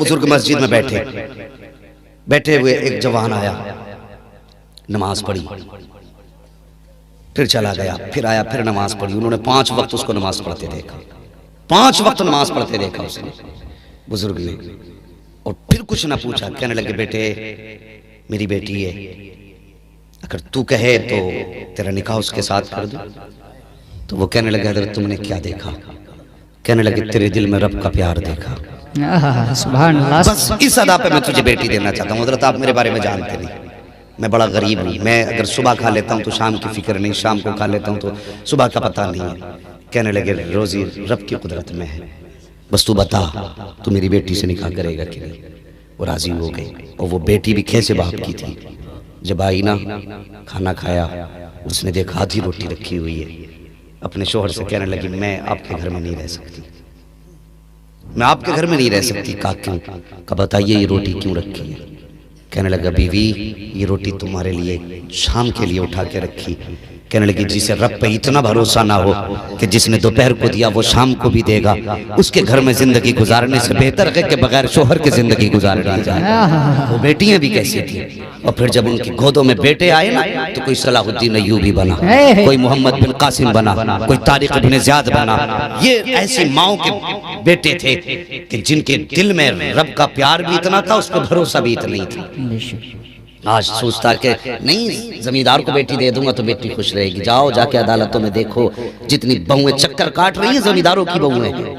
बुजुर्ग मस्जिद में बैठे हुए एक जवान आया, नमाज पढ़ी, फिर चला गया, फिर आया, फिर नमाज पढ़ी। उन्होंने 5 वक्त उसको नमाज पढ़ते देखा, 5 वक्त नमाज पढ़ते देखा उसने, बुजुर्ग ने। और फिर कुछ ना पूछा, कहने लगे बेटे मेरी बेटी है, अगर तू कहे तो तेरा निकाह उसके साथ कर दूं। तो वो कहने लगे हजरत तुमने क्या देखा? कहने लगे तेरे दिल में रब का प्यार देखा। सुभान अल्लाह। बस इस अदा पे मैं तुझे बेटी देना चाहता हूँ। हजरत आप मेरे बारे में जानते नहीं, मैं बड़ा गरीब हूँ, मैं अगर सुबह खा लेता हूँ तो शाम की फिक्र नहीं, शाम को खा लेता हूँ तो सुबह का पता नहीं है। कहने लगे रोजी रब की कुदरत में है, बस तू बता तू मेरी बेटी से निकाह करेगा कि नहीं। वो राजी हो गई। और वो बेटी भी कैसे बाप की थी। जब आई ना, खाना खाया, उसने देखा आधी रोटी रखी हुई है, अपने शोहर से कहने लगी मैं आपके घर में नहीं रह सकती, मैं आपके घर में नहीं रह सकती। कहा क्यों? कहा बताइए ये रोटी क्यों रखी है? कहने लगा बीवी ये रोटी तुम्हारे लिए शाम के लिए उठा के रखी। कहने लगी जिसे रब पे इतना भरोसा ना हो कि जिसने दोपहर को दिया वो शाम को भी देगा, उसके घर में जिंदगी गुजारने से बेहतर है कि बगैर शोहर के जिंदगी गुजारनी जाए। वो बेटियां भी कैसी थी। और फिर जब उनकी गोदों में बेटे आए ना, तो कोई सलाहुद्दीन अय्यूबी बना, कोई मोहम्मद बिन कासिम बना, कोई तारिक बिन ज़ियाद बना। ये ऐसी माओ के बेटे थे कि जिनके दिल में रब का प्यार भी इतना था, उस पर भरोसा भी इतना ही था। आज सोचता कि नहीं जमींदार को बेटी दे दूंगा तो बेटी खुश रहेगी। जाओ जाके अदालतों में देखो, जितनी बहुएं चक्कर काट रही हैं जमींदारों की बहुएं हैं।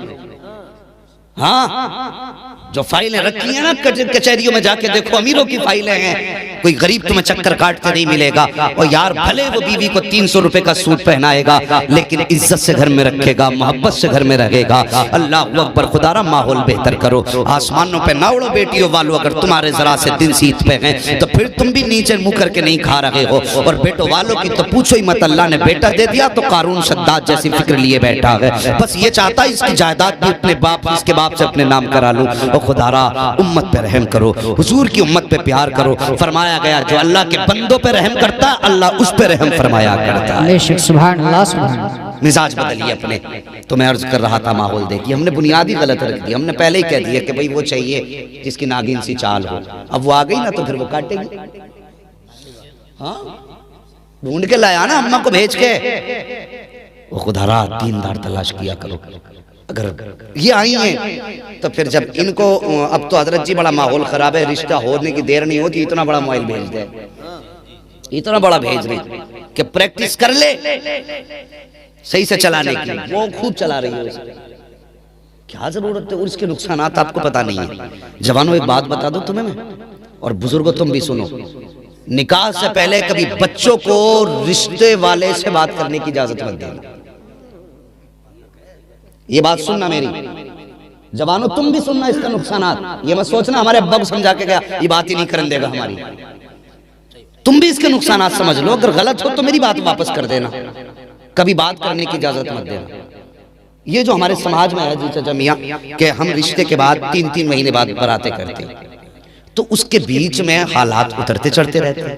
हाँ, जो फाइलें रखी हैं ना कचहरियों में जाके देखो, अमीरों की फाइलें हैं, कोई गरीब तुम्हें चक्कर काटते नहीं मिलेगा। और यार भले वो बीवी को 300 रुपए का सूट पहनाएगा, लेकिन इज्जत से घर में रखेगा, मोहब्बत से घर में रहेगा। अल्लाह अकबर, खुदारा माहौल बेहतर करो। आसमानों पे ना उड़ो बेटियों वालों, अगर तुम्हारे जरा से दिन सीत पे हैं तो फिर तुम भी नीचे मुंह करके नहीं खा रहे हो। और बेटों वालों की तो पूछो ही मत, अल्लाह ने बेटा दे दिया तो कारून शद्दाद जैसी फिक्र लिए बैठा है, बस ये चाहता इसकी जायदाद भी अपने बाप, इसके बाप से अपने नाम करा लूं। और खुदारा उम्मत पे रहम करो, हुजूर की उम्मत पे प्यार करो। फरमाया गया जो अल्लाह के बंदों पे रहम करता है, अल्लाह उस पे रहम फरमाया करता है। सुभान अल्लाह, सुभान अल्लाह। मिजाज बदलिए अपने। तो मैं अर्ज कर रहा था माहौल देखिए, हमने बुनियादी गलत रख दी। हमने पहले ही कह दिया कि भाई वो चाहिए जिसकी नागिन सी चाल हो। अब वो आ गई ना तो फिर वो काटेगी। हाँ, ढूंढ के लाया ना अम्मा को भेज के। वो खुदारा दीनदार तलाश किया करो। अगर ये आई हैं तो फिर जब इनको, अब तो हजरत जी बड़ा माहौल खराब है, रिश्ता होने की देर नहीं होती, इतना बड़ा मोबाइल भेज दे, इतना बड़ा भेज रही कि प्रैक्टिस कर ले सही से चलाने की। वो खूब चला रही है, क्या जरूरत है? और इसके नुकसानात आपको पता नहीं है। जवानों एक बात बता दो तुम्हें मैं, और बुजुर्गों तुम भी सुनो, निकाह से पहले कभी बच्चों को रिश्ते वाले से बात करने की इजाजत मत देना। ये बात सुनना मेरी, जवानों तुम भी सुनना इसका नुकसानात। ये मत सोचना हमारे अब्बा को समझा के गया ये बात ही नहीं करने देगा हमारी। तुम भी इसके नुकसानात समझ लो। अगर गलत हो तो मेरी बात वापस कर देना, कभी बात करने की इजाजत मत देना। ये जो हमारे समाज में है जी चाचा मियां कि हम रिश्ते के बाद 3-3 महीने बाद बरातें करते हैं, तो उसके बीच में हालात उतरते चढ़ते रहते हैं,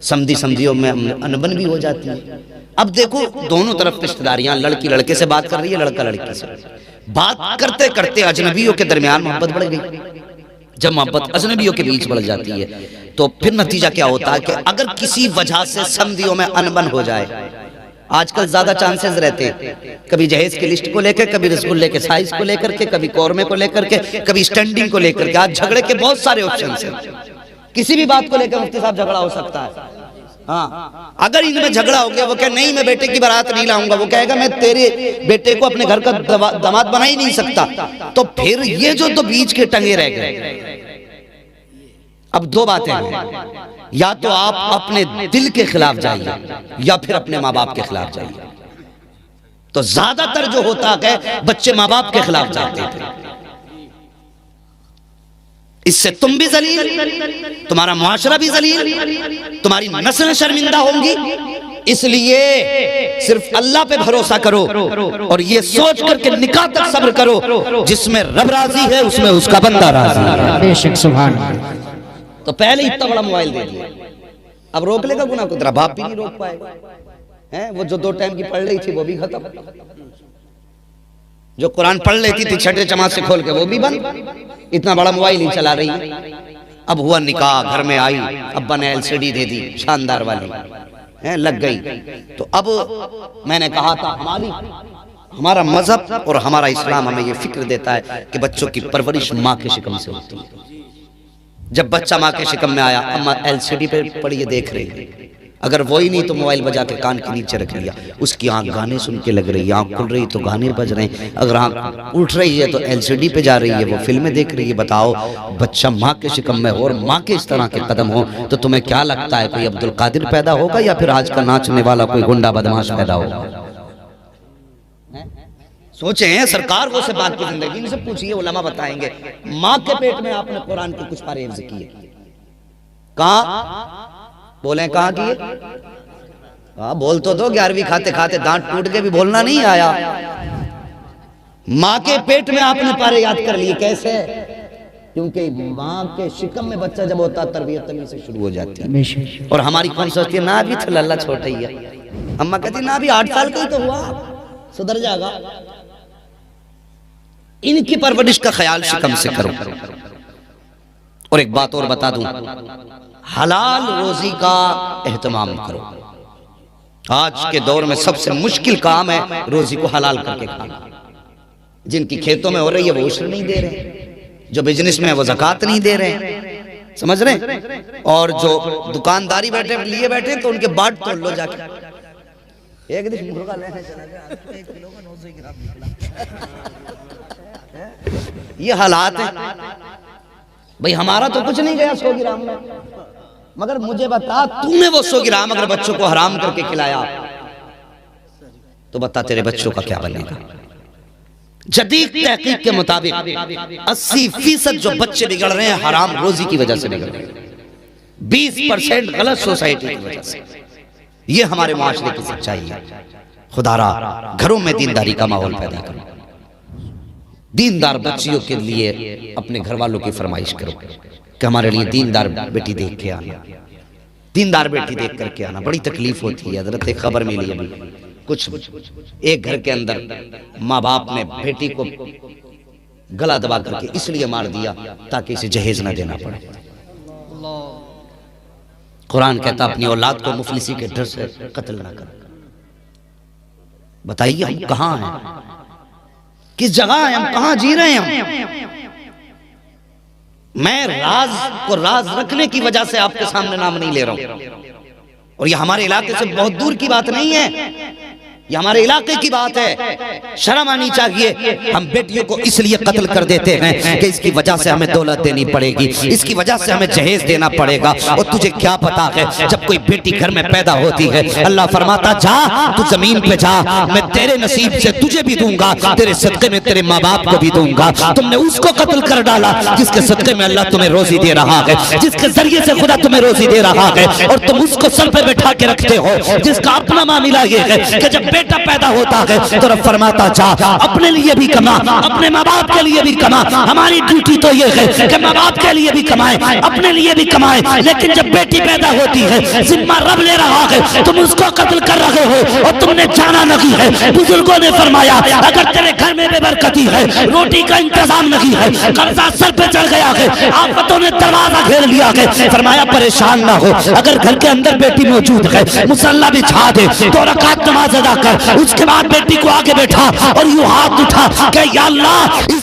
समझियों में अनबन भी हो जाती है। अब देखो दोनों तरफ रिश्तेदारियां, लड़की लड़के से बात कर रही है, लड़का लड़की से बात करते करते अजनबियों के दरमियान मोहब्बत बढ़ गई। जब मोहब्बत अजनबियों के बीच बढ़ जाती है तो फिर नतीजा क्या होता है कि अगर किसी वजह से समझियों में अनबन हो जाए, आजकल ज्यादा चांसेस रहते हैं, कभी जहेज की लिस्ट को लेकर, कभी रसगुल्ले के साइज को लेकर के, कभी कौरमे को लेकर के, कभी स्टैंडिंग को लेकर के। आज झगड़े के बहुत सारे ऑप्शन हैं, किसी भी बात को लेकर मुफ्ती साहब झगड़ा हो सकता है। हाँ, अगर इनमें झगड़ा हो गया, वो कहे नहीं मैं बेटे की बारात नहीं लाऊंगा, वो कहेगा मैं तेरे बेटे को अपने घर का दामाद बना ही नहीं सकता, तो फिर ये जो तो बीच के टंगे रह गए। अब दो बातें हैं, या तो आप अपने दिल के खिलाफ जाइए या फिर अपने माँ बाप के खिलाफ जाइए। तो ज्यादातर जो होता है बच्चे माँ बाप के खिलाफ जाते थे, इससे तुम भी जलील, तुम्हारा मुआशरा भी जलील, तुम्हारी नस्लें शर्मिंदा होंगी। इसलिए सिर्फ अल्लाह पे भरोसा करो और ये सोच करके निकाह तक सब्र करो, जिसमें रब राजी है उसमें उसका बंदा राजी है। बेशक, सुभान अल्लाह। तो पहले इतना बड़ा मोबाइल दे दिया, अब रोक लेगा गुनाह को? तेरा बाप भी नहीं रोक पाएगा। हैं वो जो 2 टाइम की पढ़ रही थी वो भी खत्म, जो कुरान पढ़ लेती थी छठे जमात से खोल के वो भी बंद। इतना बड़ा मोबाइल ही चला रही है। अब हुआ निकाह, घर में आई, अब्बा ने LCD दे दी शानदार वाली, है लग गई। तो अब मैंने कहा था हमारा मजहब और हमारा इस्लाम हमें ये फिक्र देता है कि बच्चों की परवरिश माँ के शिकम से होती है। जब बच्चा माँ के शिकम में आया, अम्मा LCD पे पड़ी है देख रही है, अगर वही नहीं तो मोबाइल बजा के कान के नीचे रख लिया, उसकी आंख गाने सुन के लग रही है, आंख खुल रही तो गाने बज रहे हैं, अगर आंख उठ रही है तो LCD पे जा रही है, वो फिल्में देख रही है। बताओ, बच्चा माँ के शिकम में हो और माँ के इस तरह के कदम हो, तो तुम्हें क्या लगता है कोई अब्दुल कादिर पैदा होगा या फिर आज का नाचने वाला कोई गुंडा बदमाश पैदा होगा? सोचे हैं सरकार को से बात की जिंदगी, इनसे पूछिए, उलमा बताएंगे। माँ के पेट में आपने कुरान के कुछ पारे हिफ्ज़ किए, कहाँ बोले, कहाँ किए? हाँ बोल तो दो, 11वीं खाते खाते दांत टूट के भी बोलना नहीं आया। माँ के पेट में आपने पारे याद कर लिए, कैसे? क्योंकि माँ के शिकम में बच्चा जब होता तरबियत तमीज से शुरू हो जाती है। और हमारी कौन सोचती है, ना अभी तो लल्ला छोटा ही है। अम्मा कहती ना अभी 8 साल का ही तो हुआ, सुधर जाएगा। इनकी परवरिश का ख्याल शिकम से करो। और एक बात और बता दूं, हलाल रोजी का एहतमाम करो। आज के दौर में सबसे मुश्किल काम है रोजी को हलाल करके खाना। जिनकी खेतों में हो रही है वो उश्र नहीं दे रहे, जो बिजनेस में है वो ज़कात नहीं दे रहे, समझ रहे? और जो दुकानदारी बैठे लिए बैठे तो उनके बाट तोड़ लो जाके। एक दिन मुर्गा लेने चला गया, 1 किलो का 900 ग्राम निकला। ये हालात है भाई। हमारा तो कुछ नहीं गया 100 ग्राम में, मगर मुझे बता, तूने वो 100 ग्राम अगर बच्चों को हराम करके खिलाया तो बता तेरे बच्चों का क्या बनेगा? जदीद तहकीक के मुताबिक 80% जो बच्चे बिगड़ रहे हैं हराम रोजी की वजह से बिगड़ रहे हैं, 20% गलत सोसाइटी की वजह से। ये हमारे मुआशरे की सच्चाई है। खुदारा घरों में दीनदारी का माहौल पैदा करो, दीनदार बच्चियों के लिए अपने घर वालों की फरमाइश करो कि हमारे लिए दीनदार बेटी देख के आना, दीनदार बेटी देख करके आना। बड़ी तकलीफ होती है हजरत, एक खबर मिली अभी, कुछ एक घर के अंदर माँ बाप ने बेटी को गला दबा करके इसलिए मार दिया ताकि इसे जहेज न देना पड़े। कुरान कहता अपनी औलाद को मुफलिसी के डर से कत्ल ना करो। बताइए हम कहाँ हैं, किस जगह हैं, हम कहाँ जी रहे हैं? मैं राज को राज रखने की वजह से आपके सामने नाम नहीं ले रहा हूं, और ये हमारे इलाके से बहुत दूर की बात नहीं है, ये हमारे इलाके की बात है। शर्म आनी चाहिए। हम बेटियों को इसलिए कत्ल कर देते हैं कि इसकी वजह से हमें दौलत देनी पड़ेगी, इसकी वजह से हमें जहेज देना पड़ेगा। और तुझे क्या पता है जब कोई बेटी घर में पैदा होती है, अल्लाह फरमाता जा तू जमीन पे जा, मैं तेरे नसीब से तुझे भी दूंगा, तेरे सदके में तेरे माँ बाप को भी दूंगा। तुमने उसको कत्ल कर डाला जिसके सदके में अल्लाह तुम्हें रोजी दे रहा है, जिसके जरिए से खुदा तुम्हें रोजी दे रहा है, और तुम उसको सर पे बैठा के रखते हो जिसका अपना मामला ये है कि जब बेटा पैदा होता है तो रब फरमाता जा अपने लिए भी कमा, अपने माँ बाप के लिए भी कमा। हमारी ड्यूटी तो ये है कि माँ बाप के लिए भी कमाए, अपने लिए भी कमाए। लेकिन जब बेटी पैदा होती है जिम्मा रब ले रहा है, तुम उसको कत्ल कर रहे हो और तुमने जाना नहीं है। बुजुर्गों ने फरमाया अगर तेरे घर में बेबरकती है, रोटी का इंतजाम नहीं है, कर्जा सर पे चढ़ गया है, आफतों ने दरवाजा घेर लिया है, फरमाया परेशान ना हो। अगर घर के अंदर बेटी मौजूद है, मुसल्ला बिछा दे, 2 रकात नमाज अदा कर, उसके बाद बेटी को आगे बैठा और यूं हाथ उठा कि या अल्लाह इस